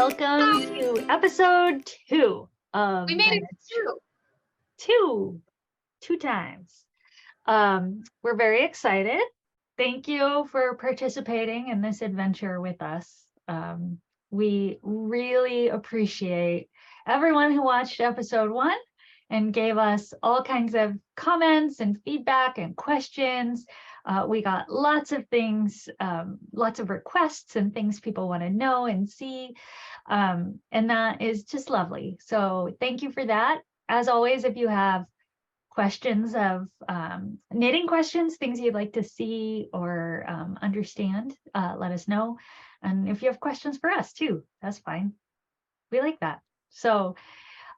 Welcome to episode 2 of We made it two times. We're very excited. Thank you for participating in this adventure with us. We really appreciate everyone who watched episode 1 and gave us all kinds of comments and feedback and questions. We got lots of things, lots of requests and things people want to know and see. And that is just lovely. So thank you for that. As always, if you have questions of knitting questions, things you'd like to see or understand, let us know. And if you have questions for us too, that's fine. We like that. So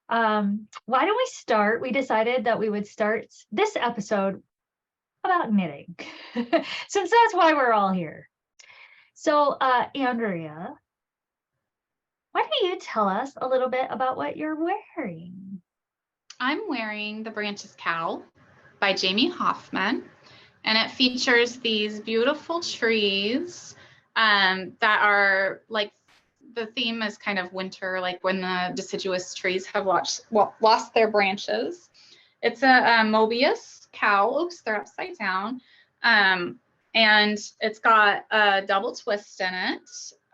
why don't we start? We decided that we would start this episode about knitting, since that's why we're all here. So Andrea, why don't you tell us a little bit about what you're wearing? I'm wearing the Branches Cowl by Jamie Hoffman, and it features these beautiful trees that are like, the theme is kind of winter, like when the deciduous trees have lost their branches. It's a Mobius cowl. Oops, they're upside down. And it's got a double twist in it.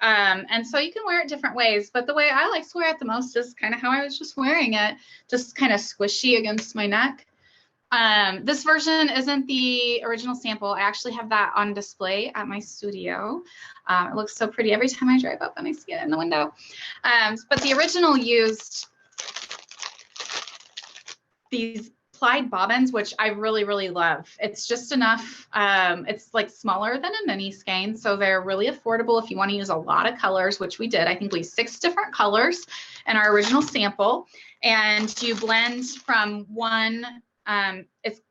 And so you can wear it different ways, but the way I like to wear it the most is kind of how I was just wearing it, just kind of squishy against my neck. This version isn't the original sample. I actually have that on display at my studio. It looks so pretty every time I drive up and I see it in the window. But the original used these plied bobbins, which I really, really love. It's just enough. It's like smaller than a mini skein, so they're really affordable if you want to use a lot of colors, which we did. I think we used 6 different colors in our original sample, and you blend from one.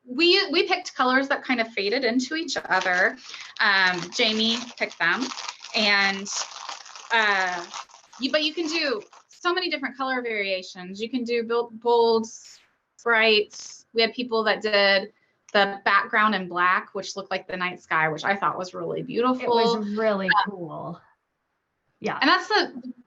We picked colors that kind of faded into each other. Jamie picked them, and but you can do so many different color variations. You can do bolds, brights. We had people that did the background in black, which looked like the night sky, which I thought was really beautiful. It was really cool. Yeah. And that's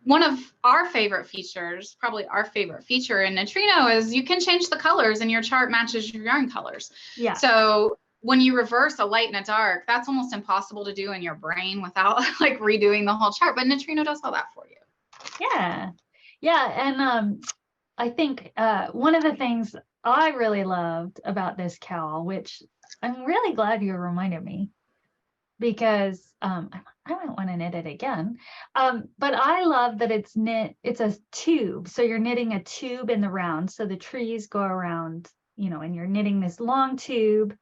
one of our favorite features, probably our favorite feature in Knitrino, is you can change the colors and your chart matches your yarn colors. Yeah. So when you reverse a light and a dark, that's almost impossible to do in your brain without like redoing the whole chart. But Knitrino does all that for you. Yeah. Yeah. And I think one of the things I really loved about this cowl, which I'm really glad you reminded me, because I might want to knit it again. But I love that it's a tube. So you're knitting a tube in the round. So the trees go around, and you're knitting this long tube.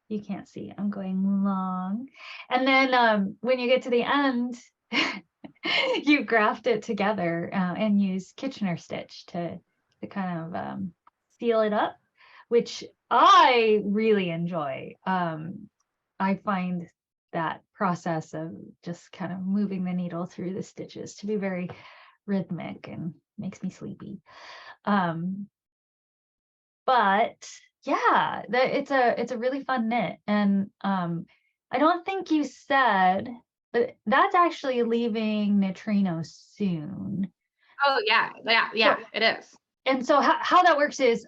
You can't see, I'm going long. And then when you get to the end, you graft it together and use Kitchener stitch to kind of seal it up, which I really enjoy. I find that process of just kind of moving the needle through the stitches to be very rhythmic and makes me sleepy. But yeah, it's a really fun knit. And I don't think you said, but that's actually leaving Knitrino soon. Oh yeah, it is. And so how that works is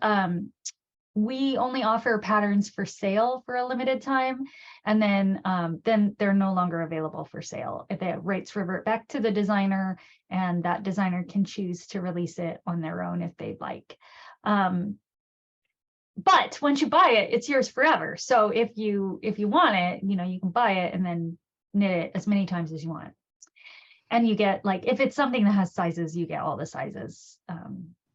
we only offer patterns for sale for a limited time, and then they're no longer available for sale. If the rights revert back to the designer, and that designer can choose to release it on their own if they'd like. But once you buy it, it's yours forever. So if you want it, you can buy it and then knit it as many times as you want. And you get, like, if it's something that has sizes, you get all the sizes.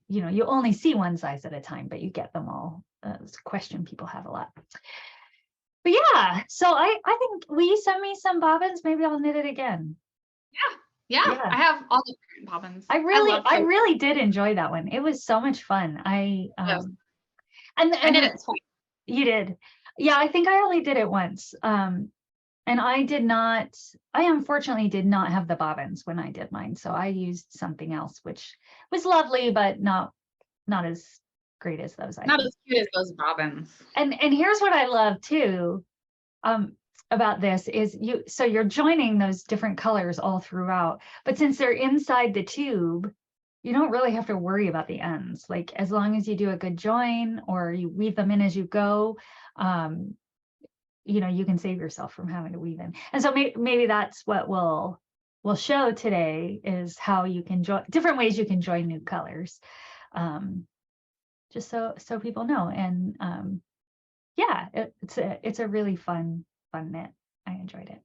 You only see one size at a time, but you get them all. It's a question people have a lot. But yeah, so I think, will you send me some bobbins? Maybe I'll knit it again. Yeah. I have all the different bobbins. I really did enjoy that one. It was so much fun. And I did it twice. You did. Yeah, I think I only did it once. And I unfortunately did not have the bobbins when I did mine. So I used something else, which was lovely, but not as great as those. Not as cute as those bobbins. And here's what I love too. about this is so you're joining those different colors all throughout, but since they're inside the tube, you don't really have to worry about the ends. Like as long as you do a good join or you weave them in as you go, you can save yourself from having to weave in. And so maybe that's what we'll show today, is how you can join different ways you can join new colors, just so people know. And yeah, it's a really fun knit. I enjoyed it.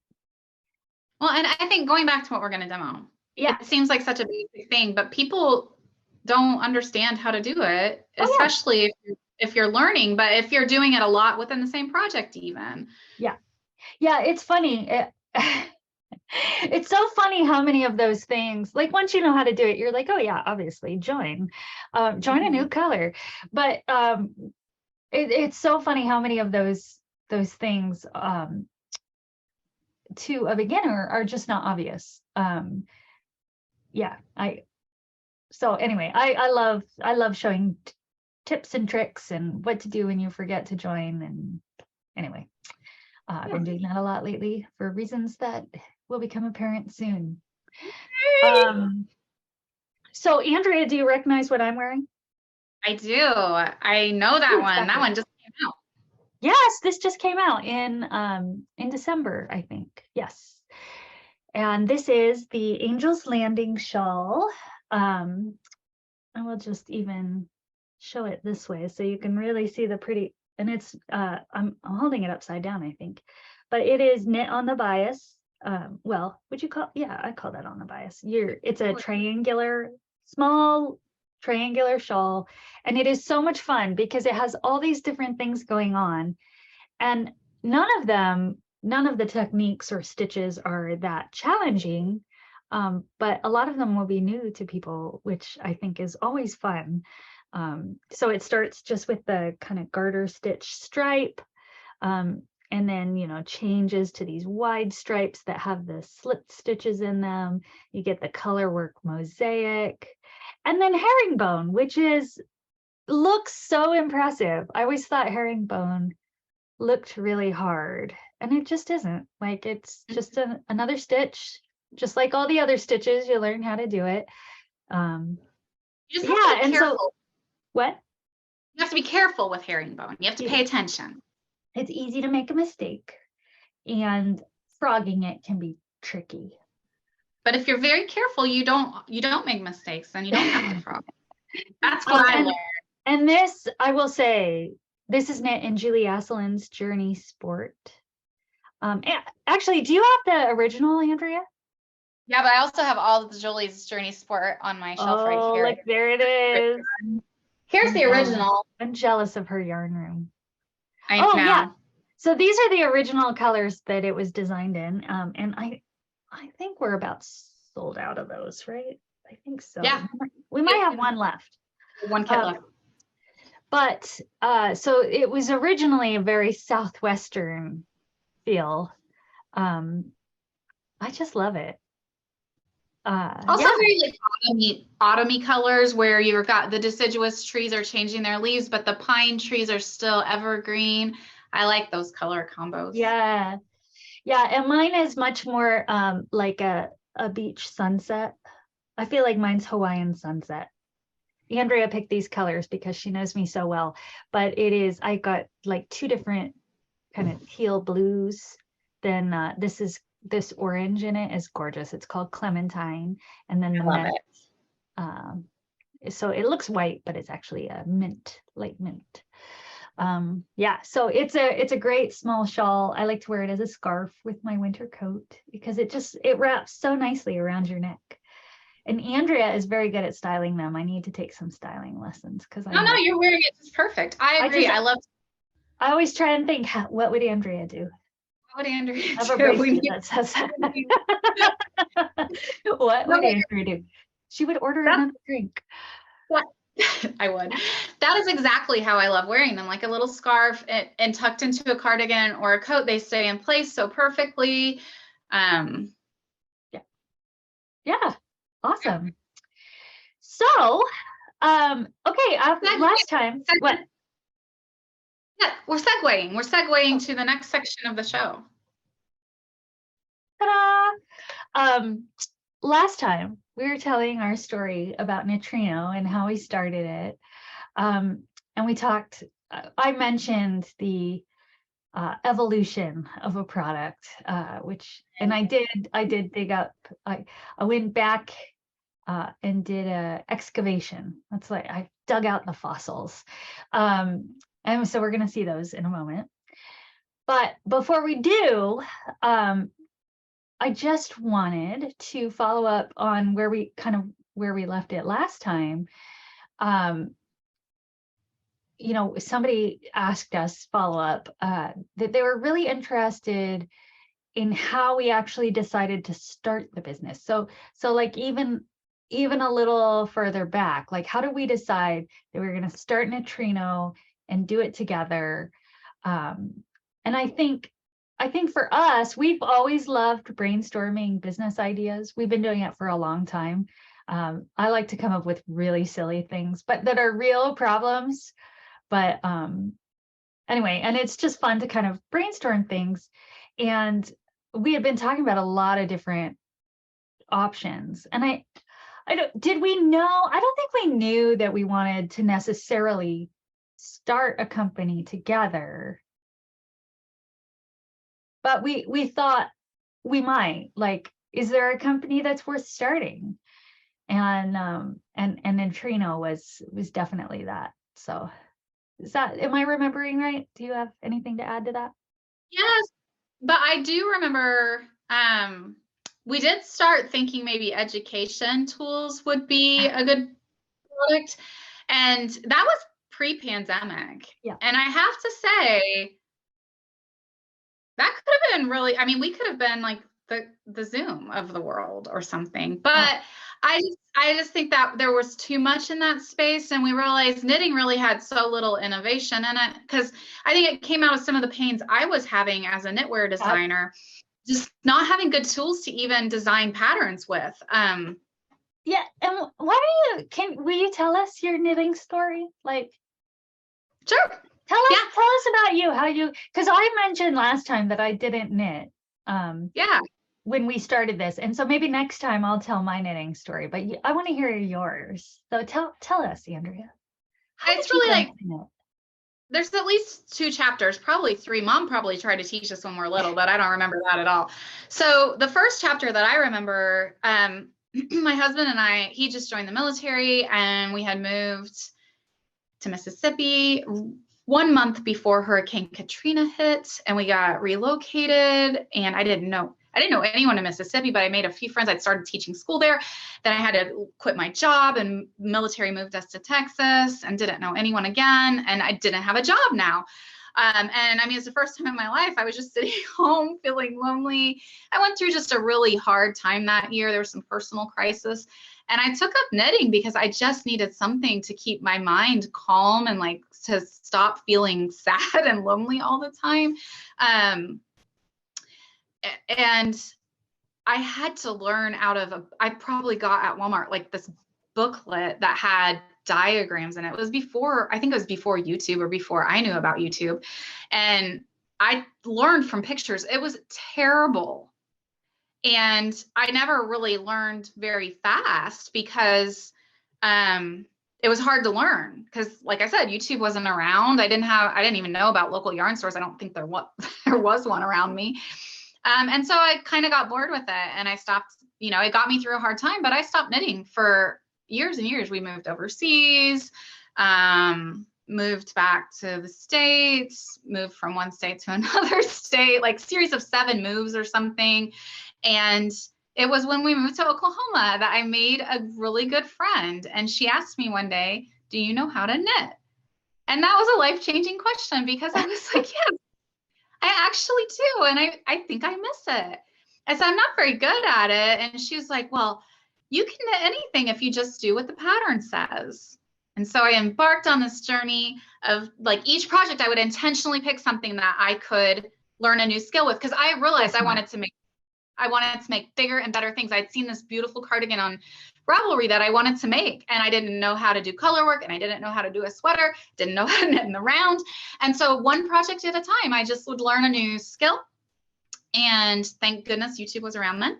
Well, and I think going back to what we're going to demo, yeah, it seems like such a basic thing, but people don't understand how to do it, especially if you're learning, but if you're doing it a lot within the same project even. Yeah, it's funny. It's so funny how many of those things, like once you know how to do it, you're like, oh yeah, obviously join a new color. But it's so funny how many of those things to a beginner are just not obvious. So anyway, I love showing tips and tricks and what to do when you forget to join. And anyway, I've been doing that a lot lately for reasons that will become apparent soon. So Andrea, do you recognize what I'm wearing? I do. I know that one. That one just came out. Yes, this just came out in December, I think. Yes. And this is the Angel's Landing shawl. I will just even show it this way so you can really see the pretty, and it's I'm holding it upside down, I think, but it is knit on the bias. Well, would you call, yeah, I call that on the bias. It's a small triangular shawl, and it is so much fun because it has all these different things going on, and none of the techniques or stitches are that challenging. But a lot of them will be new to people, which I think is always fun. So it starts just with the kind of garter stitch stripe, and then, changes to these wide stripes that have the slip stitches in them. You get the color work mosaic, and then herringbone, which looks so impressive. I always thought herringbone looked really hard, and it just isn't. Like, it's just another stitch, just like all the other stitches. You learn how to do it. You just have to be careful. So what? You have to be careful with herringbone. You have to pay attention. It's easy to make a mistake, and frogging it can be tricky. But if you're very careful, you don't make mistakes, and you don't have to frog. That's what I learned. And this, I will say, this is knit in Julie Asselin's Journey Sport. Actually, do you have the original, Andrea? Yeah, but I also have all of the Julie's Journey Sport on my shelf right here. Look, there it is. Here's the original. I'm jealous of her yarn room. I know. Yeah. So these are the original colors that it was designed in. And I think we're about sold out of those, right? I think so. Yeah. We might have one left. One kit left. But so it was originally a very Southwestern feel. I just love it. Also very like autumny colors, where you've got the deciduous trees are changing their leaves, but the pine trees are still evergreen. I like those color combos. Yeah, and mine is much more like a beach sunset. I feel like mine's Hawaiian sunset. Andrea picked these colors because she knows me so well, but I got like two different kind of teal blues. Then this orange in it is gorgeous. It's called Clementine. And then so it looks white, but it's actually a mint, light mint. So it's a great small shawl. I like to wear it as a scarf with my winter coat because it wraps so nicely around your neck. And Andrea is very good at styling them. I need to take some styling lessons because no, you're wearing it just perfect. I agree. I always try and think, what would Andrea do? What would Andrea do? Have a bracelet that says what would Andrea do? She would order another drink. What? I would. That is exactly how I love wearing them, like a little scarf and tucked into a cardigan or a coat. They stay in place so perfectly. Yeah. Awesome. So, okay, last time, what? Yeah, we're segueing to the next section of the show. Ta-da! Last time we were telling our story about Knitrino and how we started it. And we talked, I mentioned the evolution of a product, and I did dig up, I went back and did a excavation. That's like, I dug out the fossils. And so we're going to see those in a moment. But before we do, I just wanted to follow up on where we left it last time. Somebody asked us follow up that they were really interested in how we actually decided to start the business. So like even a little further back, like how did we decide that we were going to start Knitrino and do it together? And I think for us, we've always loved brainstorming business ideas. We've been doing it for a long time. I like to come up with really silly things, but that are real problems. But anyway, and it's just fun to kind of brainstorm things. And we had been talking about a lot of different options. And I don't think we knew that we wanted to necessarily start a company together. But we thought we might, like, is there a company that's worth starting? And Knitrino was definitely that. So am I remembering right? Do you have anything to add to that? Yes, but I do remember we did start thinking maybe education tools would be a good product. And that was pre-pandemic. Yeah. And I have to say, that could have been really, I mean, we could have been like the Zoom of the world or something. But I just think that there was too much in that space, and we realized knitting really had so little innovation in it, because I think it came out of some of the pains I was having as a knitwear designer, just not having good tools to even design patterns with. Yeah, and will you tell us your knitting story? Like, sure. Tell us about you, because I mentioned last time that I didn't knit. Yeah. When we started this, and so maybe next time I'll tell my knitting story, but I want to hear yours. So tell us, Andrea. It's really like, there's at least 2 chapters, probably 3. Mom probably tried to teach us when we were little, but I don't remember that at all. So the first chapter that I remember, my husband and I, he just joined the military, and we had moved to Mississippi 1 month before Hurricane Katrina hit, and we got relocated. And I didn't know anyone in Mississippi, but I made a few friends. I'd started teaching school there. Then I had to quit my job, and military moved us to Texas, and didn't know anyone again. And I didn't have a job now. And I mean, it's the first time in my life I was just sitting home feeling lonely. I went through just a really hard time that year. There was some personal crisis. And I took up knitting because I just needed something to keep my mind calm and like to stop feeling sad and lonely all the time. And I had to learn I probably got at Walmart like this booklet that had diagrams, and I think it was before YouTube, or before I knew about YouTube. And I learned from pictures. It was terrible. And I never really learned very fast because it was hard to learn, because like I said, YouTube wasn't around. I didn't even know about local yarn stores. I don't think there was one around me. And so I kind of got bored with it, and I stopped. It got me through a hard time, but I stopped knitting for years and years. We moved overseas, moved back to the States, moved from one state to another state, like series of 7 moves or something. And it was when we moved to Oklahoma that I made a really good friend. And she asked me one day, "Do you know how to knit?" And that was a life-changing question, because I was like, "Yes, I actually do. And I think I miss it." I said, "I'm not very good at it." And she was like, "Well, you can knit anything if you just do what the pattern says." And so I embarked on this journey of, like, each project I would intentionally pick something that I could learn a new skill with, because I realized I wanted to make bigger and better things. I'd seen this beautiful cardigan on Ravelry that I wanted to make, and I didn't know how to do color work, and I didn't know how to do a sweater, didn't know how to knit in the round. And so one project at a time, I just would learn a new skill. And thank goodness YouTube was around then.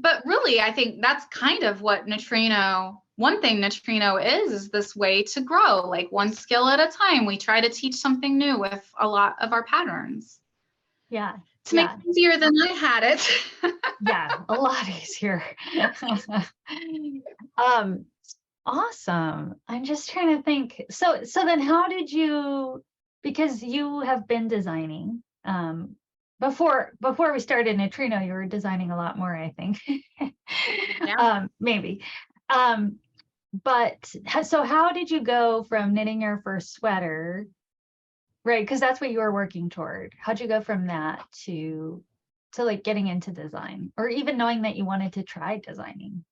But really, I think that's kind of what Knitrino, one thing Knitrino is this way to grow, like one skill at a time. We try to teach something new with a lot of our patterns. Yeah. To make it easier than I had it. Yeah, a lot easier. Awesome. I'm just trying to think. So then how did you, because you have been designing, before we started Knitrino, you were designing a lot more, I think. Yeah. Maybe. But so how did you go from knitting your first sweater, right? Because that's what you were working toward. How'd you go from that to like getting into design, or even knowing that you wanted to try designing?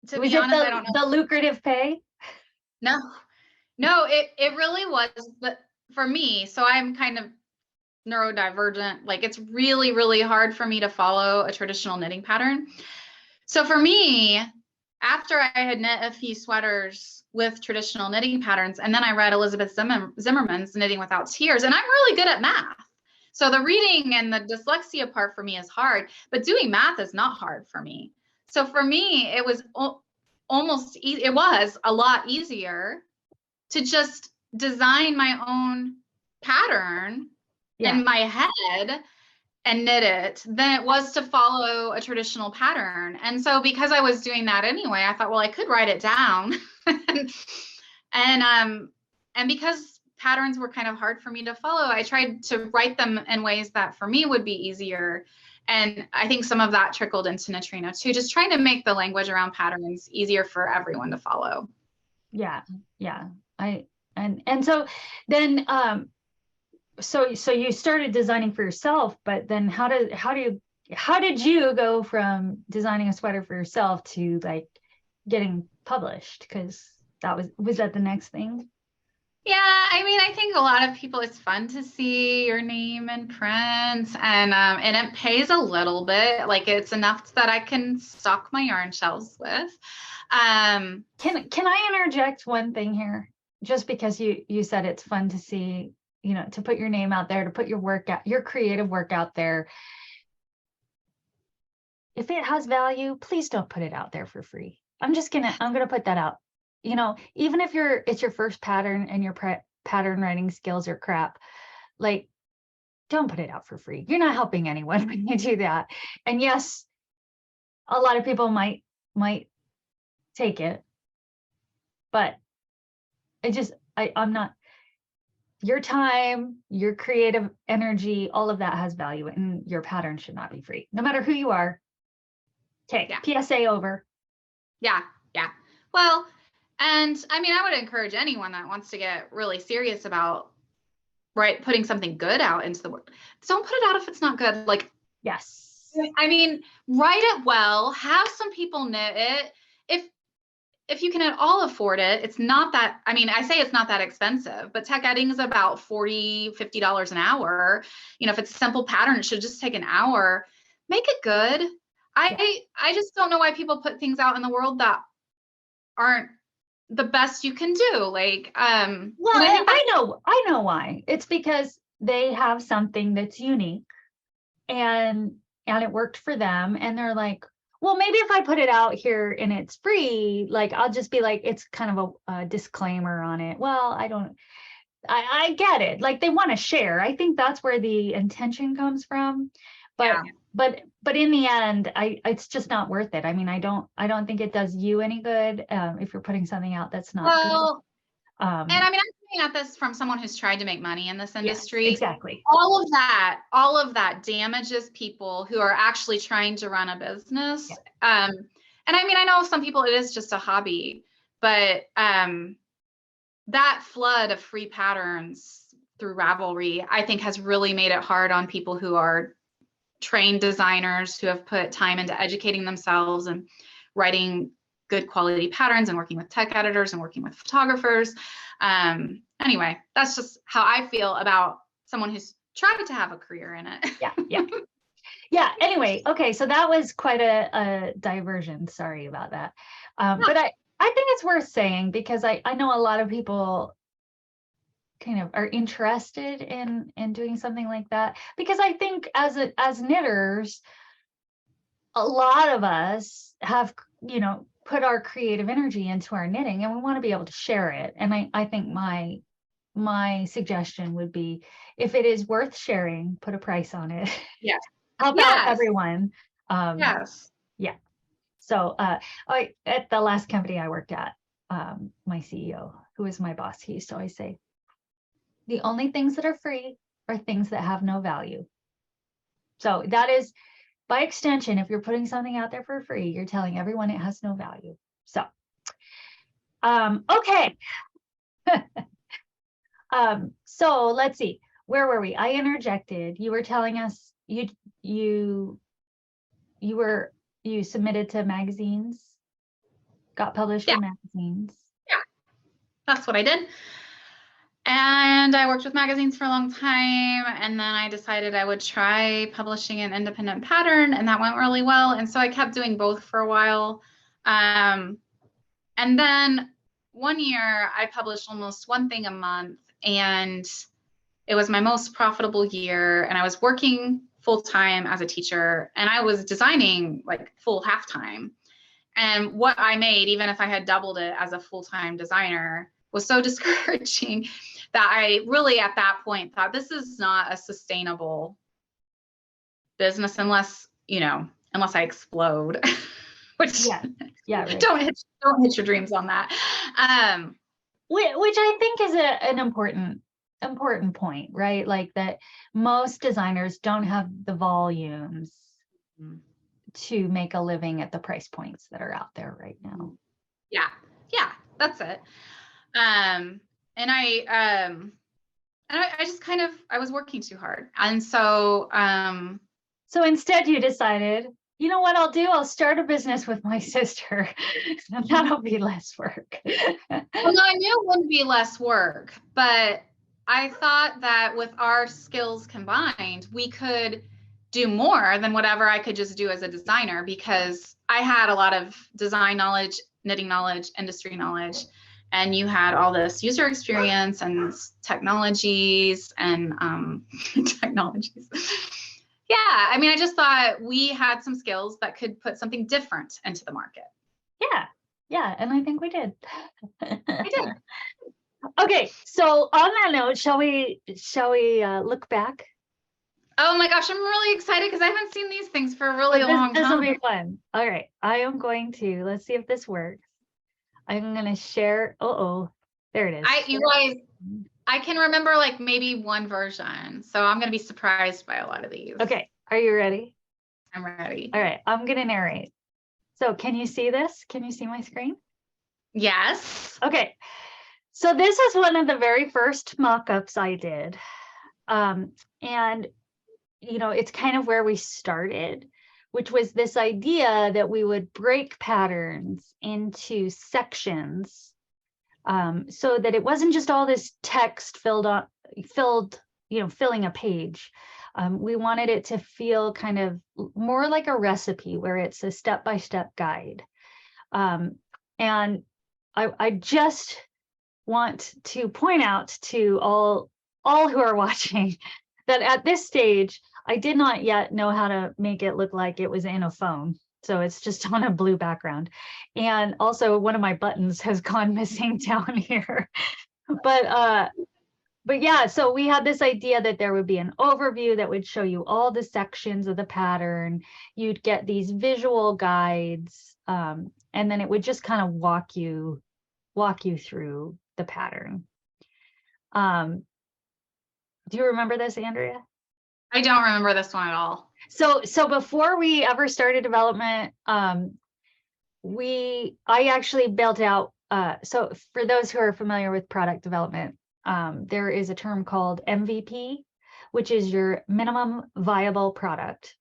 To Was be it honest, I don't know. the lucrative pay? No, it really was. But for me, so I'm kind of neurodivergent. Like it's really, really hard for me to follow a traditional knitting pattern. So for me, after I had knit a few sweaters with traditional knitting patterns, and then I read Elizabeth Zimmerman's Knitting Without Tears, and I'm really good at math. So the reading and the dyslexia part for me is hard, but doing math is not hard for me. So for me, it was it was a lot easier to just design my own pattern in my head and knit it than it was to follow a traditional pattern. And so because I was doing that anyway, I thought, well, I could write it down. and because patterns were kind of hard for me to follow, I tried to write them in ways that for me would be easier. And I think some of that trickled into Knitrino too, just trying to make the language around patterns easier for everyone to follow. Yeah. And so then so you started designing for yourself, but then how did you go from designing a sweater for yourself to like getting published? Because was that the next thing? Yeah, I mean, I think a lot of people, it's fun to see your name in print, and it pays a little bit. Like it's enough that I can stock my yarn shelves with. Can I interject one thing here? Just because you said it's fun to see, to put your name out there, to put your work out, your creative work out there. If it has value, please don't put it out there for free. I'm gonna put that out. Even if it's your first pattern and your pattern writing skills are crap, like don't put it out for free. You're not helping anyone when you do that. And yes, a lot of people might take it, but I'm not. Your time, your creative energy, all of that has value, and your pattern should not be free, no matter who you are. Okay, yeah. PSA over. Yeah. Well, and I mean, I would encourage anyone that wants to get really serious about putting something good out into the world. Don't put it out if it's not good. Like, yes. I mean, write it well, have some people knit it. If you can at all afford it, it's not that, I mean, I say it's not that expensive, but tech editing is about $40, $50 an hour. If it's a simple pattern, it should just take an hour. Make it good. I just don't know why people put things out in the world that aren't the best you can do. Like, well, I know why. It's because they have something that's unique and it worked for them. And they're like, well, maybe if I put it out here and it's free, like, I'll just be like, it's kind of a disclaimer on it. Well, I get it. Like they want to share. I think that's where the intention comes from. But in the end, it's just not worth it. I mean, I don't think it does you any good if you're putting something out that's not good. And I mean, I'm coming at this from someone who's tried to make money in this industry. Yes, exactly. All of that damages people who are actually trying to run a business. Yeah. And I mean, I know some people, it is just a hobby, but that flood of free patterns through Ravelry, I think has really made it hard on people who are trained designers who have put time into educating themselves and writing good quality patterns and working with tech editors and working with photographers. Anyway, that's just how I feel about someone who's tried to have a career in it. Yeah. Anyway, okay, so that was quite a diversion. Sorry about that. But I think it's worth saying because I know a lot of people kind of are interested in doing something like that, because I think as knitters, a lot of us have, you know, put our creative energy into our knitting, and we want to be able to share it. And I think my suggestion would be, if it is worth sharing, put a price on it. Yes. Help out Yes. everyone. Yes. Yeah. So at the last company I worked at, my CEO, who was my boss, he used to always say, the only things that are free are things that have no value. So that is, by extension, if you're putting something out there for free, you're telling everyone it has no value. So, okay. So let's see, where were we? I interjected. You were telling us you submitted to magazines, got published in magazines. Yeah, that's what I did. And I worked with magazines for a long time, and then I decided I would try publishing an independent pattern, and that went really well. And so I kept doing both for a while. And then one year I published almost one thing a month, and it was my most profitable year. And I was working full-time as a teacher, and I was designing like full half-time. And what I made, even if I had doubled it as a full-time designer, was so discouraging that I really at that point thought, this is not a sustainable business unless I explode. Which right. don't hit your dreams on that. Which I think is an important point, right? Like that most designers don't have the volumes to make a living at the price points that are out there right now. Yeah, that's it. And I just kind of, I was working too hard. And so so instead you decided, you know what I'll do? I'll start a business with my sister. And that'll be less work. Well, no, I knew it wouldn't be less work, but I thought that with our skills combined, we could do more than whatever I could just do as a designer, because I had a lot of design knowledge, knitting knowledge, industry knowledge, and you had all this user experience and technologies and technologies. Yeah, I mean, I just thought we had some skills that could put something different into the market. Yeah, and I think we did. We did. Okay, so on that note, shall we look back? Oh my gosh, I'm really excited because I haven't seen these things for a really long time. This will be fun. All right, I am going to, let's see if this works. I'm going to share. There it is. You guys, I can remember like maybe one version, so I'm going to be surprised by a lot of these. Okay, are you ready? I'm ready. All right, I'm going to narrate. So can you see this? Can you see my screen? Yes. Okay, so this is one of the very first mock-ups I did. And, you know, it's kind of where we started, which was this idea that we would break patterns into sections, so that it wasn't just all this text filling a page. We wanted it to feel kind of more like a recipe, where it's a step-by-step guide. And I just want to point out to all who are watching that at this stage, I did not yet know how to make it look like it was in a phone. So it's just on a blue background. And also one of my buttons has gone missing down here. But yeah, so we had this idea that there would be an overview that would show you all the sections of the pattern. You'd get these visual guides, and then it would just kind of walk you through the pattern. Do you remember this, Andrea? I don't remember this one at all. So before we ever started development, I actually built out, so for those who are familiar with product development, there is a term called MVP, which is your minimum viable product.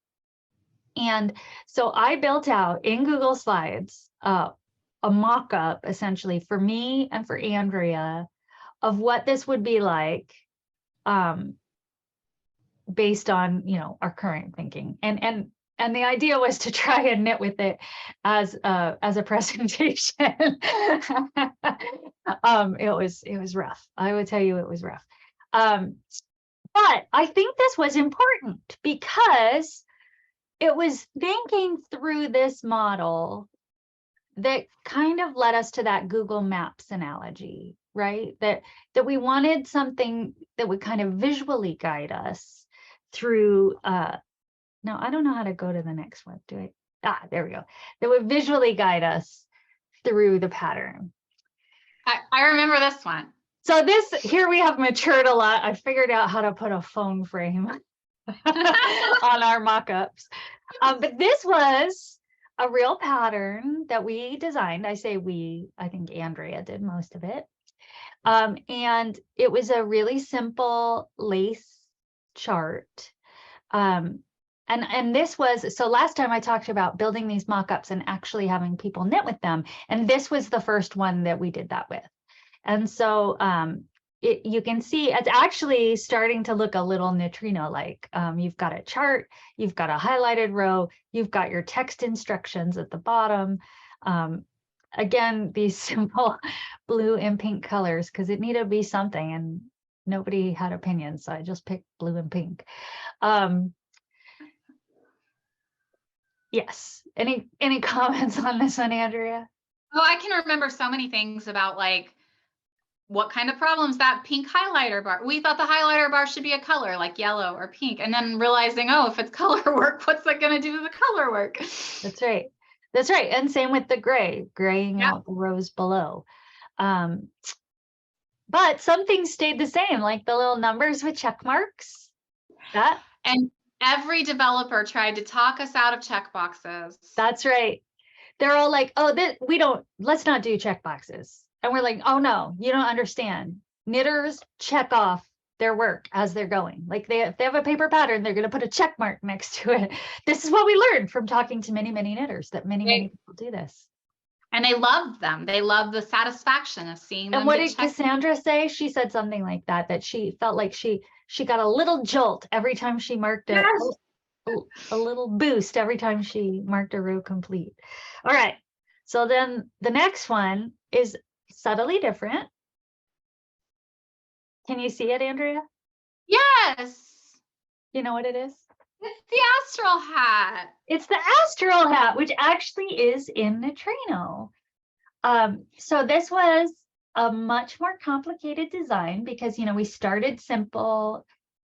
And so I built out in Google Slides a mock-up essentially for me and for Andrea of what this would be like, based on, you know, our current thinking. And And the idea was to try and knit with it as a presentation. It was rough. I would tell you it was rough. But I think this was important because it was thinking through this model that kind of led us to that Google Maps analogy, right? That we wanted something that would kind of visually guide us through. Now I don't know how to go to the next one. Do I? There we go. That would visually guide us through the pattern. I remember this one. So here we have matured a lot. I figured out how to put a phone frame on our mock-ups. But this was a real pattern that we designed. I say we, I think Andrea did most of it. And it was a really simple lace chart. And this was, so last time I talked about building these mock-ups and actually having people knit with them. And this was the first one that we did that with. And so you can see it's actually starting to look a little Knitrino-like. You've got a chart, you've got a highlighted row, you've got your text instructions at the bottom. Again, these simple blue and pink colors, because it needed to be something and nobody had opinions, so I just picked blue and pink. Yes, any comments on this one, Andrea? Oh, I can remember so many things about like what kind of problems that pink highlighter bar. We thought the highlighter bar should be a color like yellow or pink, and then realizing, oh, if it's color work, what's that going to do to the color work? That's right. That's right. And same with the graying out the rows below. But some things stayed the same, like the little numbers with check marks. And every developer tried to talk us out of check boxes. That's right. They're all like, oh, let's not do check boxes. And we're like, oh no, you don't understand. Knitters check off their work as they're going. Like if they have a paper pattern, they're going to put a check mark next to it. This is what we learned from talking to many, many knitters, that many people do this. And they loved them. They loved the satisfaction of seeing them. And what did Cassandra say? She said something like that she felt like she got a little jolt every time she marked it. Yes. A little boost every time she marked a row complete. All right. So then the next one is subtly different. Can you see it, Andrea? Yes. You know what it is? It's the astral hat. It's the astral hat, which actually is in Knitrino. So this was a much more complicated design because, we started simple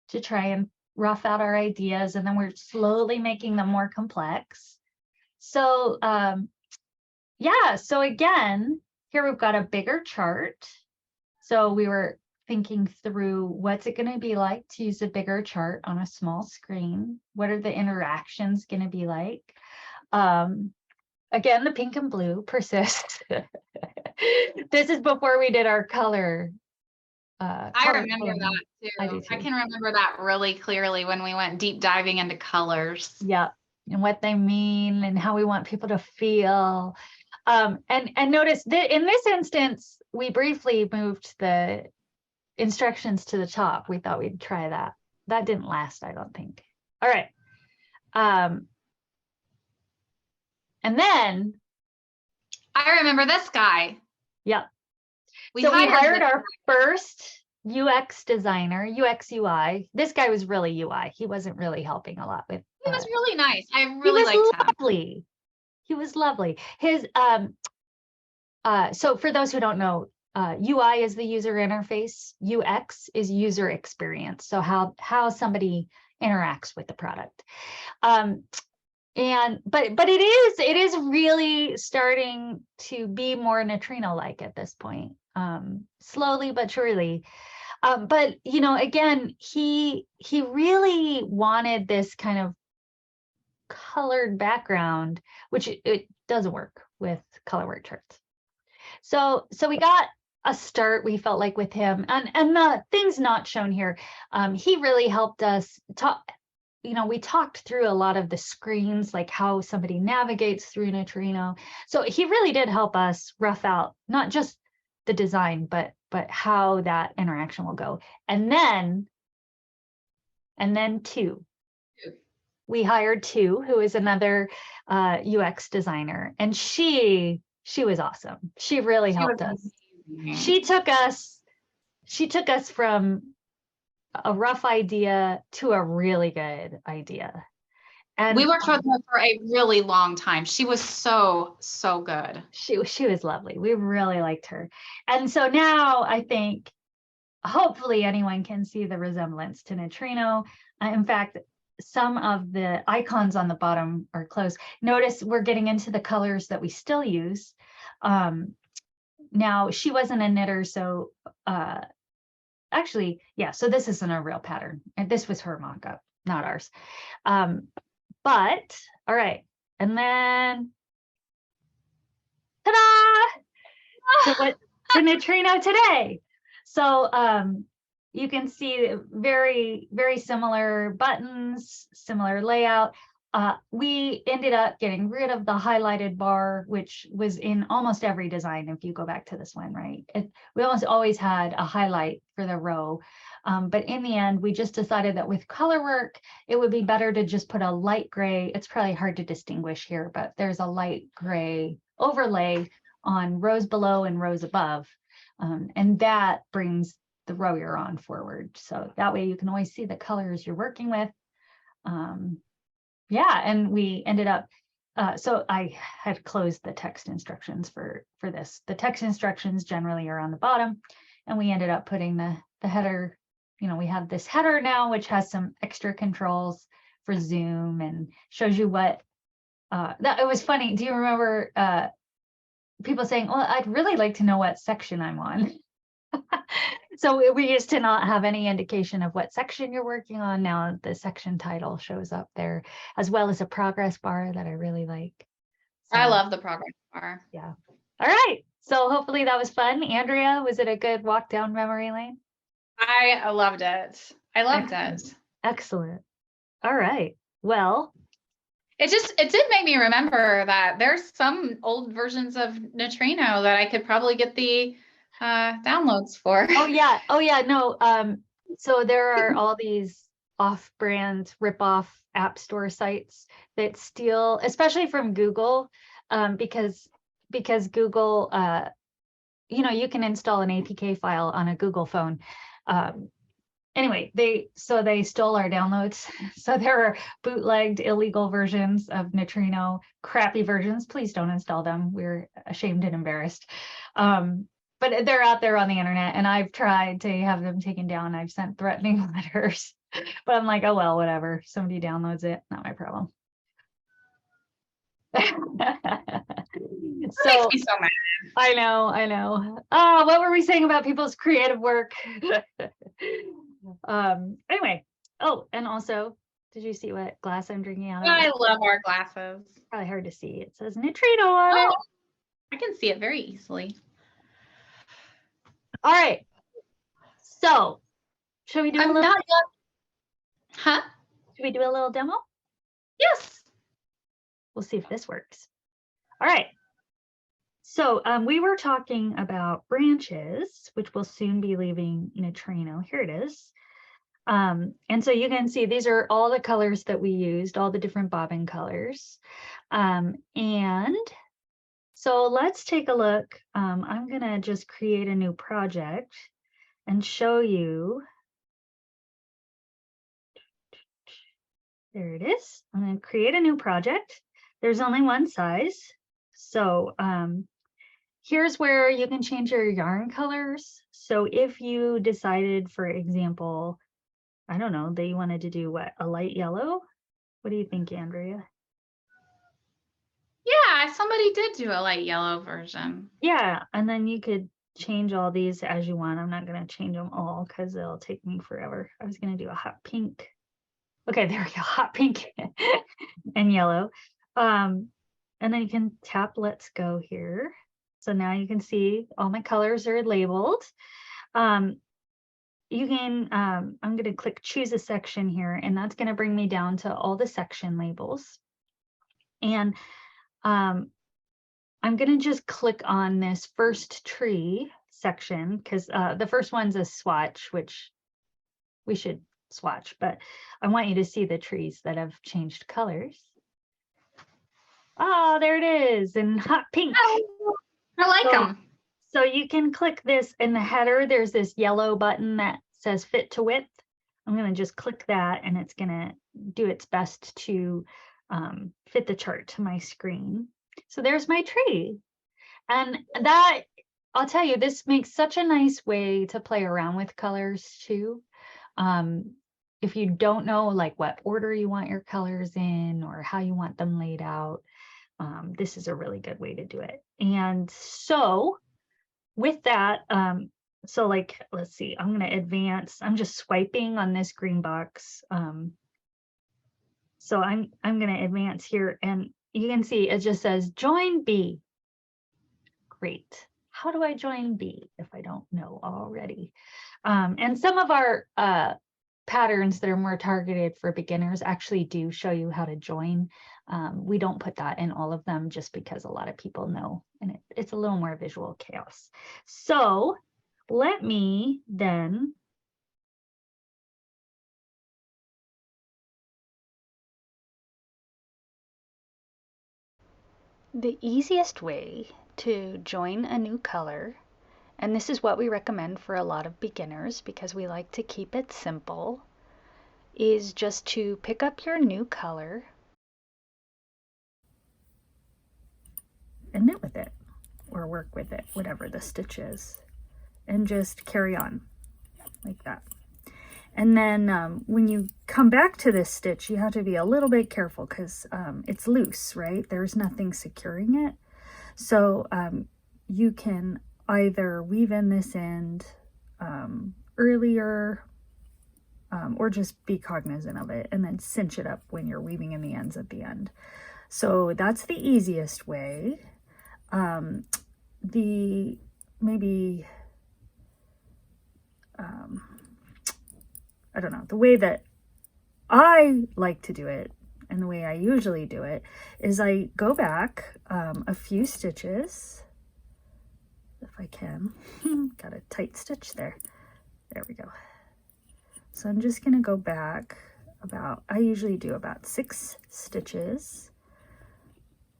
to try and rough out our ideas, and then we're slowly making them more complex. So, so again, here we've got a bigger chart. So we were thinking through what's it going to be like to use a bigger chart on a small screen? What are the interactions going to be like? Again, the pink and blue persist. This is before we did our color. I remember that too. I can remember that really clearly when we went deep diving into colors. Yeah, and what they mean and how we want people to feel. And notice that in this instance, we briefly moved the instructions to the top. We thought we'd try that. That didn't last, I don't think. All right. And then I remember this guy. Yeah. We hired our first UX designer, UX UI. This guy was really UI. He wasn't really helping a lot with. He was really nice. I really liked him. Lovely. He was lovely. His so for those who don't know, UI is the user interface. UX is user experience. So how somebody interacts with the product. But it is really starting to be more Knitrino-like at this point, slowly but surely. But again, he really wanted this kind of colored background, which it doesn't work with colorwork charts. So we got a start, we felt like, with him, and the things not shown here. He really helped us talk. We talked through a lot of the screens, like how somebody navigates through Knitrino. So he really did help us rough out not just the design, but how that interaction will go. And then two. we hired Tu, who is another UX designer, and she was awesome. She really She was helped us. amazing. She took us from a rough idea to a really good idea. And we worked with her for a really long time. She was so good. She was lovely. We really liked her. And so now I think hopefully anyone can see the resemblance to Knitrino. In fact, some of the icons on the bottom are close. Notice we're getting into the colors that we still use. Now, she wasn't a knitter, so actually, yeah, so this isn't a real pattern. And this was her mock-up, not ours. But, all right. And then, ta-da! So what to Knitrino today. So you can see very, very similar buttons, similar layout. We ended up getting rid of the highlighted bar, which was in almost every design. If you go back to this one, right? We almost always had a highlight for the row. But in the end, we just decided that with color work, it would be better to just put a light gray. It's probably hard to distinguish here, but there's a light gray overlay on rows below and rows above. And that brings the row you're on forward. So that way you can always see the colors you're working with. Yeah, and we ended up, so I had closed the text instructions for this. The text instructions generally are on the bottom, and we ended up putting the header, we have this header now, which has some extra controls for zoom and shows you what, it was funny. Do you remember people saying, well, I'd really like to know what section I'm on. So we used to not have any indication of what section you're working on. Now the section title shows up there, as well as a progress bar that I really like. So, I love the progress bar. Yeah. All right. So hopefully that was fun. Andrea, was it a good walk down memory lane? I loved it. I loved it. Excellent. All right. Well, it did make me remember that there's some old versions of Knitrino that I could probably get the downloads for. Oh yeah. No. So there are all these off-brand rip-off app store sites that steal, especially from Google, because Google, you can install an APK file on a Google phone. Anyway, they stole our downloads. So there are bootlegged illegal versions of Knitrino, crappy versions. Please don't install them. We're ashamed and embarrassed. But they're out there on the internet, and I've tried to have them taken down. I've sent threatening letters, but I'm like, oh, well, whatever. Somebody downloads it, not my problem. That makes me so mad. I know. Oh, what were we saying about people's creative work? Anyway. Oh, and also, did you see what glass I'm drinking out of? I love our glasses. Probably hard to see. It says Knitrino on it. I can see it very easily. All right. So, should we do a little? Huh? Should we do a little demo? Yes. We'll see if this works. All right. So we were talking about branches, which will soon be leaving Knitrino. Here it is. And so you can see these are all the colors that we used, all the different bobbin colors. And so let's take a look. I'm going to just create a new project and show you. There it is. I'm going to create a new project. There's only one size. So here's where you can change your yarn colors. So if you decided, for example, I don't know, that you wanted to do what, a light yellow? What do you think, Andrea? Yeah, somebody did do a light yellow version. Yeah, and then you could change all these as you want. I'm not going to change them all because it'll take me forever. I was going to do a hot pink. Okay, there we go, hot pink and yellow. And then you can tap let's go here. So now you can see all my colors are labeled. You can, I'm going to click choose a section here, and that's going to bring me down to all the section labels. And I'm going to just click on this first tree section because the first one's a swatch, which we should swatch, but I want you to see the trees that have changed colors. Oh, there it is in hot pink. Oh, I like them. So you can click this in the header. There's this yellow button that says fit to width. I'm going to just click that and it's going to do its best to fit the chart to my screen. So there's my tree. And that, I'll tell you, this makes such a nice way to play around with colors too. If you don't know like what order you want your colors in or how you want them laid out, this is a really good way to do it. And so with that, so like, let's see, I'm going to advance. I'm just swiping on this green box. So I'm going to advance here and you can see it just says join B. Great. How do I join B if I don't know already? And some of our patterns that are more targeted for beginners actually do show you how to join. We don't put that in all of them just because a lot of people know, and it's a little more visual chaos. So let me then the easiest way to join a new color, and this is what we recommend for a lot of beginners because we like to keep it simple, is just to pick up your new color and knit with it or work with it, whatever the stitch is, and just carry on like that. And then when you come back to this stitch, you have to be a little bit careful because it's loose, right? There's nothing securing it. So you can either weave in this end earlier or just be cognizant of it and then cinch it up when you're weaving in the ends at the end. So that's the easiest way. I don't know, the way that I like to do it and the way I usually do it is I go back a few stitches, if I can. Got a tight stitch there. There we go. So I'm just going to go back about, I usually do about 6 stitches,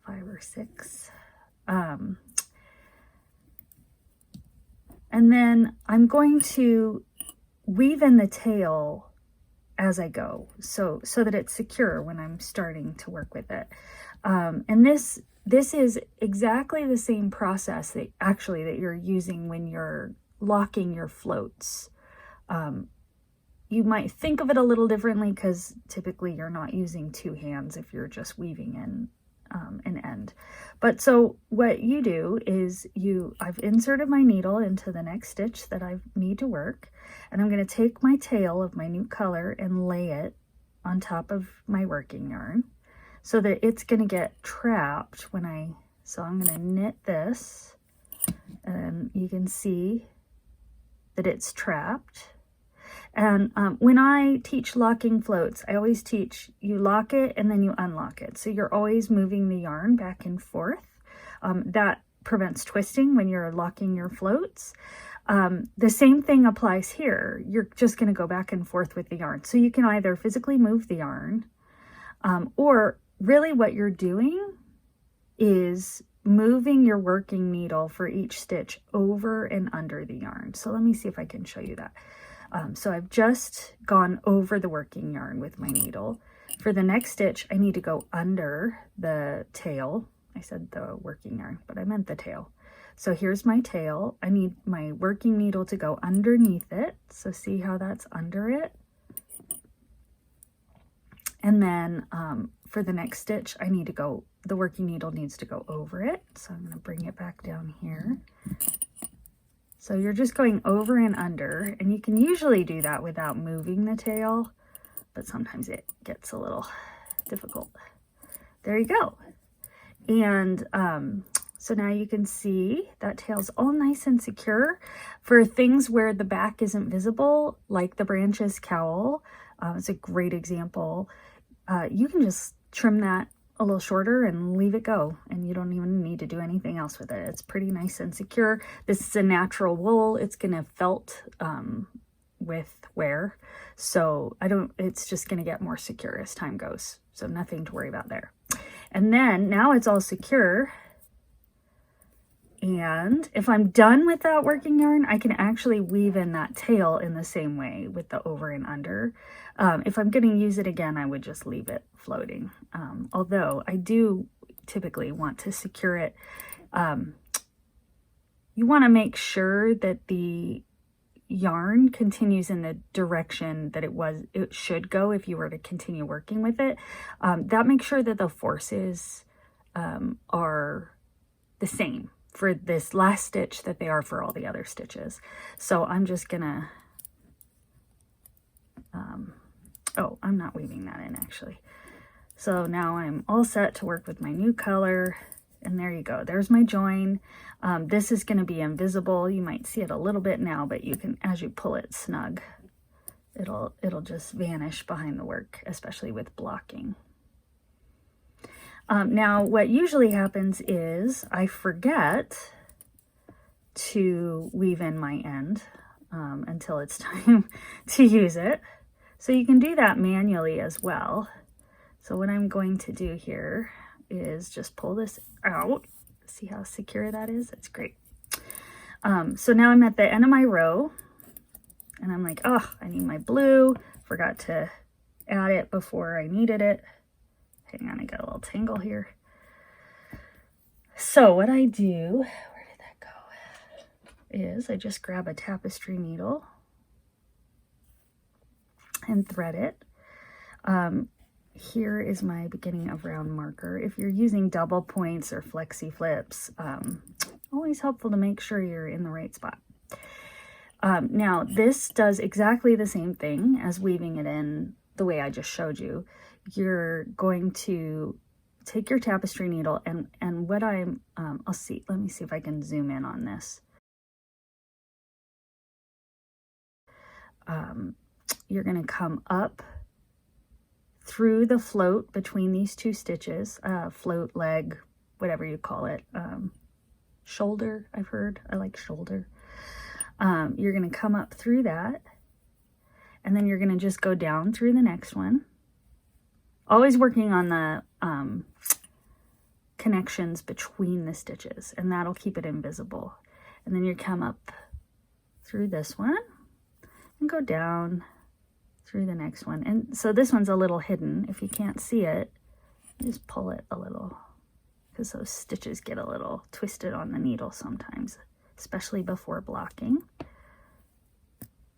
5 or 6. And then I'm going to weave in the tail as I go, so that it's secure when I'm starting to work with it. And this is exactly the same process that you're using when you're locking your floats. You might think of it a little differently because typically you're not using 2 hands if you're just weaving in an end. But so what you do is I've inserted my needle into the next stitch that I need to work, and I'm going to take my tail of my new color and lay it on top of my working yarn so that it's going to get trapped so I'm going to knit this, and you can see that it's trapped. And when I teach locking floats, I always teach you lock it and then you unlock it. So you're always moving the yarn back and forth. That prevents twisting when you're locking your floats. The same thing applies here. You're just going to go back and forth with the yarn. So you can either physically move the yarn, or really what you're doing is moving your working needle for each stitch over and under the yarn. So let me see if I can show you that. So I've just gone over the working yarn with my needle. For the next stitch, I need to go under the tail. I said the working yarn, but I meant the tail. So here's my tail. I need my working needle to go underneath it. So see how that's under it? And then for the next stitch, the working needle needs to go over it. So I'm going to bring it back down here. So you're just going over and under, and you can usually do that without moving the tail, but sometimes it gets a little difficult. There you go. And so now you can see that tail's all nice and secure. For things where the back isn't visible, like the branches cowl, it's a great example. You can just trim that a little shorter and leave it go, and you don't even need to do anything else with it. It's pretty nice and secure. This is a natural wool. It's going to felt with wear. So it's just going to get more secure as time goes. So nothing to worry about there. And then now it's all secure. And if I'm done with that working yarn, I can actually weave in that tail in the same way with the over and under. If I'm going to use it again, I would just leave it floating. Although I do typically want to secure it. You want to make sure that the yarn continues in the direction that it should go if you were to continue working with it. That makes sure that the forces are the same for this last stitch that they are for all the other stitches. So I'm just gonna, oh, I'm not weaving that in actually. So now I'm all set to work with my new color, and there you go. There's my join. This is gonna be invisible. You might see it a little bit now, but you can, as you pull it snug, it'll just vanish behind the work, especially with blocking. Now, what usually happens is I forget to weave in my end until it's time to use it. So you can do that manually as well. So what I'm going to do here is just pull this out. See how secure that is? It's great. So now I'm at the end of my row, and I'm like, oh, I need my blue. Forgot to add it before I needed it. Hang on, I got a little tangle here. So what I do, where did that go? Is I just grab a tapestry needle and thread it. Here is my beginning of round marker. If you're using double points or flexi flips, always helpful to make sure you're in the right spot. Now this does exactly the same thing as weaving it in the way I just showed you. You're going to take your tapestry needle and what I'm, let me see if I can zoom in on this. You're going to come up through the float between these two stitches, float, leg, whatever you call it, shoulder, I've heard, I like shoulder. You're going to come up through that, and then you're going to just go down through the next one. Always working on the connections between the stitches, and that'll keep it invisible. And then you come up through this one and go down through the next one. And so this one's a little hidden. If you can't see it, just pull it a little, because those stitches get a little twisted on the needle sometimes, especially before blocking.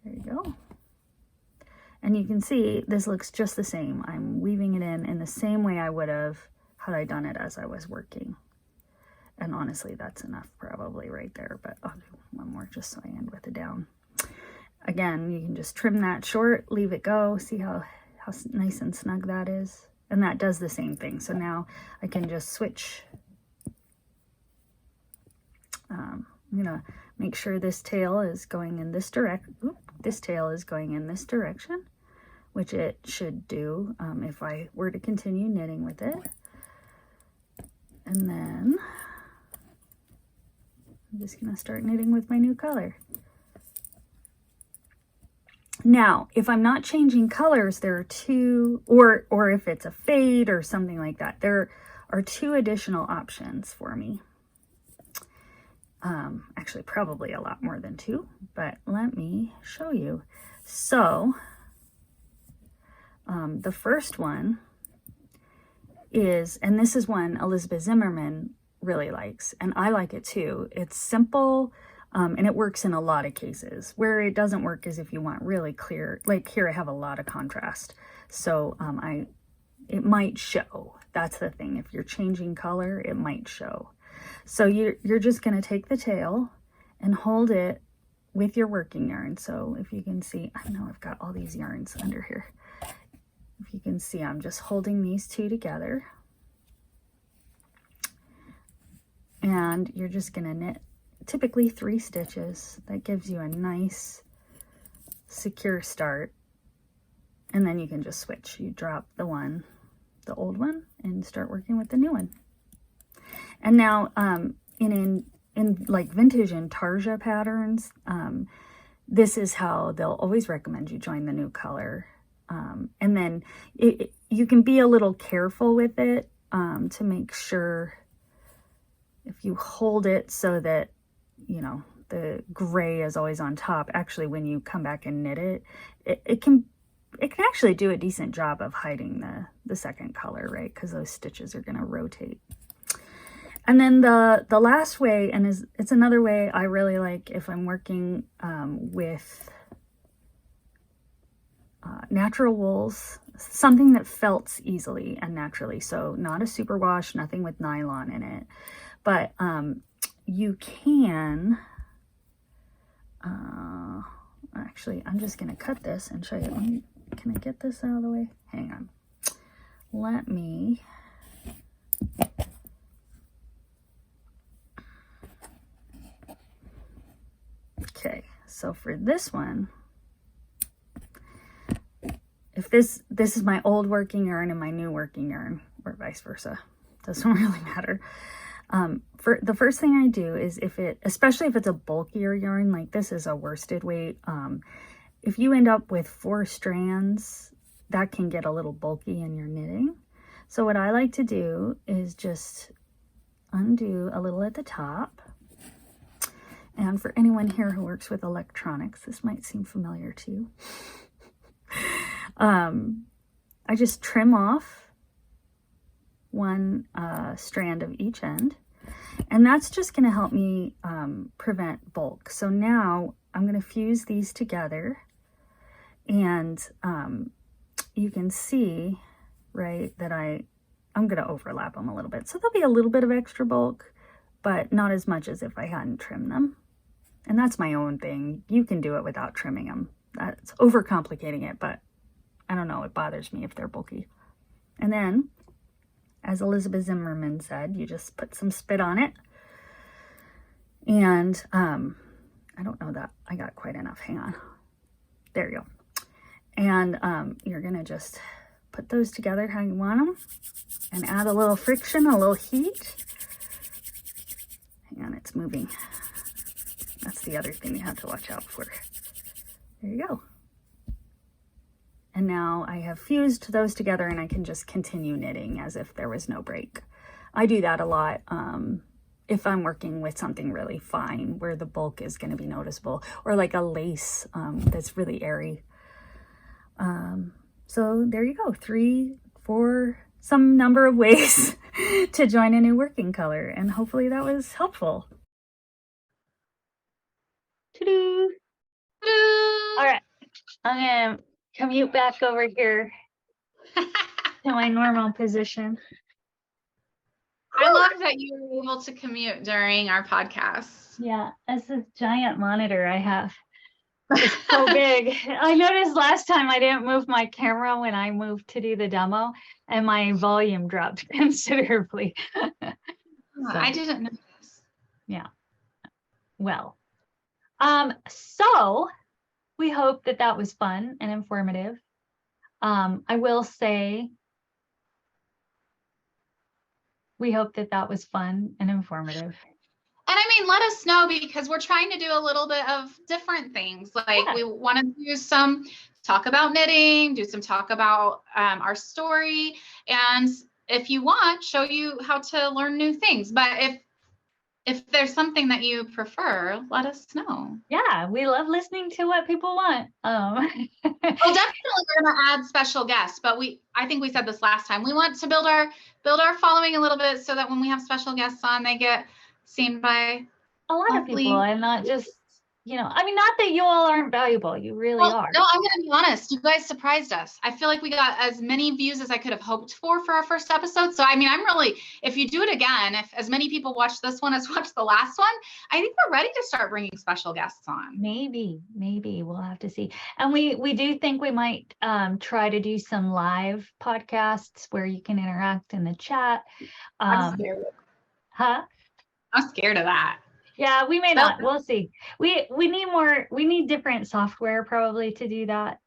There you go. And you can see this looks just the same. I'm weaving it in the same way I would have had I done it as I was working. And honestly, that's enough probably right there, but I'll do one more just so I end with a down. Again, you can just trim that short, leave it go. See how nice and snug that is? And that does the same thing. So now I can just switch. I'm gonna make sure this tail is going in this direction. This tail is going in this direction, which it should do if I were to continue knitting with it. And then I'm just gonna start knitting with my new color. Now, if I'm not changing colors, there are two, or if it's a fade or something like that, there are two additional options for me. Actually, probably a lot more than two, but let me show you. So, the first one is, and this is one Elizabeth Zimmerman really likes, and I like it too. It's simple, and it works in a lot of cases. Where it doesn't work is if you want really clear, like here I have a lot of contrast, so it might show. That's the thing. If you're changing color, it might show. So you're just going to take the tail and hold it with your working yarn. So if you can see, I know I've got all these yarns under here. If you can see, I'm just holding these two together. And you're just going to knit typically 3 stitches. That gives you a nice secure start. And then you can just switch. You drop the old one, and start working with the new one. And now in like vintage intarsia patterns, this is how they'll always recommend you join the new color. And then you can be a little careful with it to make sure if you hold it so that, you know, the gray is always on top. Actually, when you come back and knit it, it can actually do a decent job of hiding the second color, right? Because those stitches are going to rotate. And then the last way, and it's another way I really like if I'm working with natural wools, something that felts easily and naturally. So not a superwash, nothing with nylon in it. But you can, actually, I'm just going to cut this and show you. Can I get this out of the way? Hang on. Let me... Okay, so for this one, if this is my old working yarn and my new working yarn, or vice versa, doesn't really matter. For the first thing I do is especially if it's a bulkier yarn, like this is a worsted weight, if you end up with 4 strands, that can get a little bulky in your knitting. So what I like to do is just undo a little at the top. And for anyone here who works with electronics, this might seem familiar to you. I just trim off one strand of each end, and that's just going to help me prevent bulk. So now I'm going to fuse these together, and you can see, right, that I'm going to overlap them a little bit. So there'll be a little bit of extra bulk, but not as much as if I hadn't trimmed them. And that's my own thing. You can do it without trimming them. That's overcomplicating it, but I don't know, it bothers me if they're bulky. And then, as Elizabeth Zimmerman said, you just put some spit on it. And I don't know that I got quite enough. Hang on. There you go. And you're going to just put those together how you want them and add a little friction, a little heat. Hang on, it's moving. That's the other thing you have to watch out for. There you go. And now I have fused those together and I can just continue knitting as if there was no break. I do that a lot if I'm working with something really fine where the bulk is going to be noticeable, or like a lace that's really airy. So there you go, 3, 4, some number of ways to join a new working color, and hopefully that was helpful. To-do. All right, I'm gonna commute back over here to my normal position. I love that you were able to commute during our podcast. Yeah, it's this giant monitor I have. It's so big. I noticed last time I didn't move my camera when I moved to do the demo, and my volume dropped considerably. So, I didn't know this. Yeah. Well, so we hope that that was fun and informative. I will say, we hope that that was fun and informative. And I mean, let us know, because we're trying to do a little bit of different things. Like, we want to do some talk about knitting, do some talk about our story, and if you want, show you how to learn new things. But if there's something that you prefer, let us know. Yeah, we love listening to what people want. Well, definitely we're going to add special guests, but I think we said this last time. We want to build our following a little bit so that when we have special guests on, they get seen by a lot of people, and not just, I mean, not that you all aren't valuable. You really are. No, I'm going to be honest. You guys surprised us. I feel like we got as many views as I could have hoped for our first episode. So, I mean, I'm really, if you do it again, if as many people watch this one as watch the last one, I think we're ready to start bringing special guests on. Maybe we'll have to see. And we do think we might try to do some live podcasts where you can interact in the chat. I'm scared. Huh? I'm scared of that. Yeah, we may not. We'll see. We need different software probably to do that.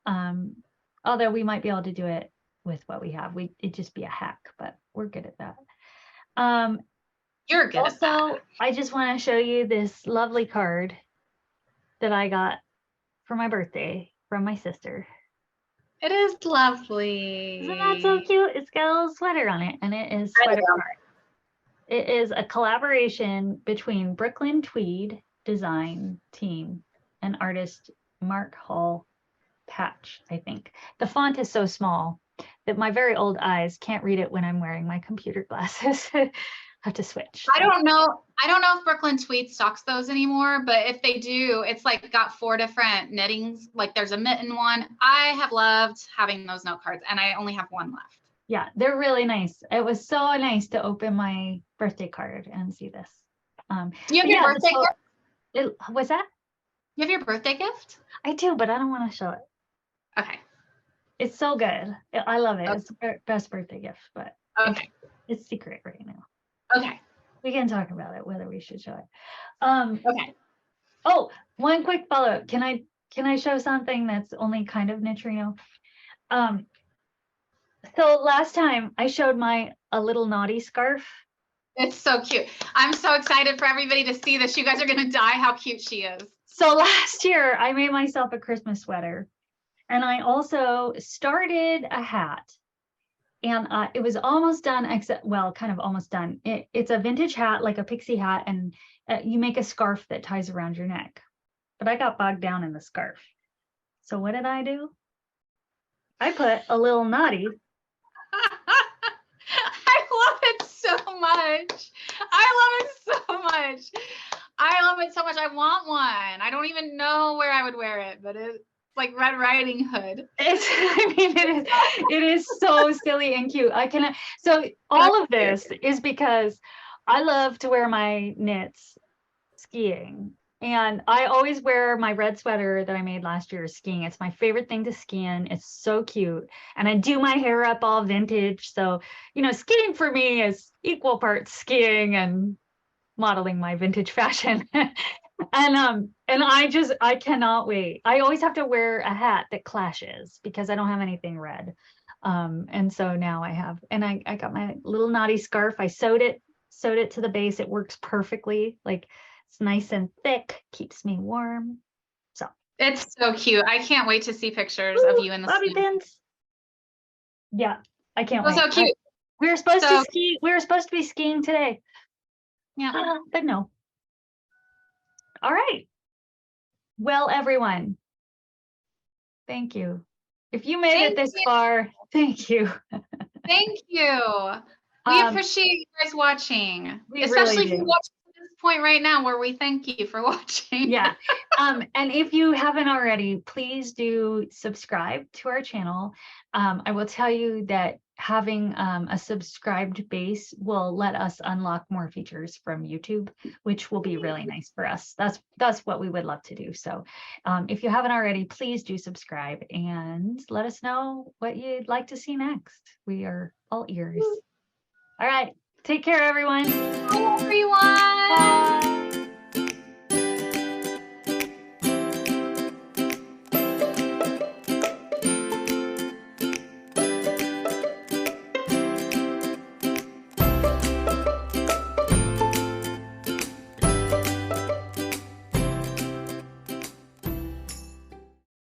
Although we might be able to do it with what we have. It'd just be a hack, but we're good at that. You're good at that. Also, I just want to show you this lovely card that I got for my birthday from my sister. It is lovely. Isn't that so cute? It's got a little sweater on it, and it is sweater card. It is a collaboration between Brooklyn Tweed design team and artist Mark Hall Patch, I think. The font is so small that my very old eyes can't read it when I'm wearing my computer glasses. I have to switch. I don't know if Brooklyn Tweed stocks those anymore, but if they do, it's like got 4 different knittings. Like there's a mitten one. I have loved having those note cards, and I only have one left. Yeah, they're really nice. It was so nice to open my birthday card and see this. You have your birthday gift? What's that? You have your birthday gift? I do, but I don't want to show it. Okay. It's so good. I love it. Okay. It's the best birthday gift, but okay. It's secret right now. Okay. We can talk about it, whether we should show it. Okay. Oh, one quick follow-up. Can I show something that's only kind of Knitrino? So last time I showed a little naughty scarf. It's so cute. I'm so excited for everybody to see this. You guys are going to die how cute she is. So last year I made myself a Christmas sweater, and I also started a hat, and it was almost done, kind of almost done. It's a vintage hat, like a pixie hat, and you make a scarf that ties around your neck. But I got bogged down in the scarf. So what did I do? I put a little naughty. I love it so much. I love it so much. I want one. I don't even know where I would wear it, but it's like Red Riding Hood. It is so silly and cute. So all of this is because I love to wear my knits skiing. And I always wear my red sweater that I made last year skiing. It's my favorite thing to ski in. It's so cute. And I do my hair up all vintage. So, skiing for me is equal parts skiing and modeling my vintage fashion. And I cannot wait. I always have to wear a hat that clashes because I don't have anything red. And so now I have, and I got my little naughty scarf. I sewed it to the base. It works perfectly. Like, it's nice and thick, keeps me warm. So it's so cute. I can't wait to see pictures of you in the bobby pins. Yeah, I can't wait. So cute. We were supposed to ski. We were supposed to be skiing today. Yeah, but no. All right. Well, everyone, thank you. If you made it this far, thank you. Thank you. We appreciate you guys watching, especially if you watch this point right now where we thank you for watching. Yeah. And if you haven't already, please do subscribe to our channel. I will tell you that having a subscribed base will let us unlock more features from YouTube, which will be really nice for us. That's what we would love to do. So if you haven't already, please do subscribe and let us know what you'd like to see next. We are all ears. All right. Take care, everyone. Bye, everyone. Bye.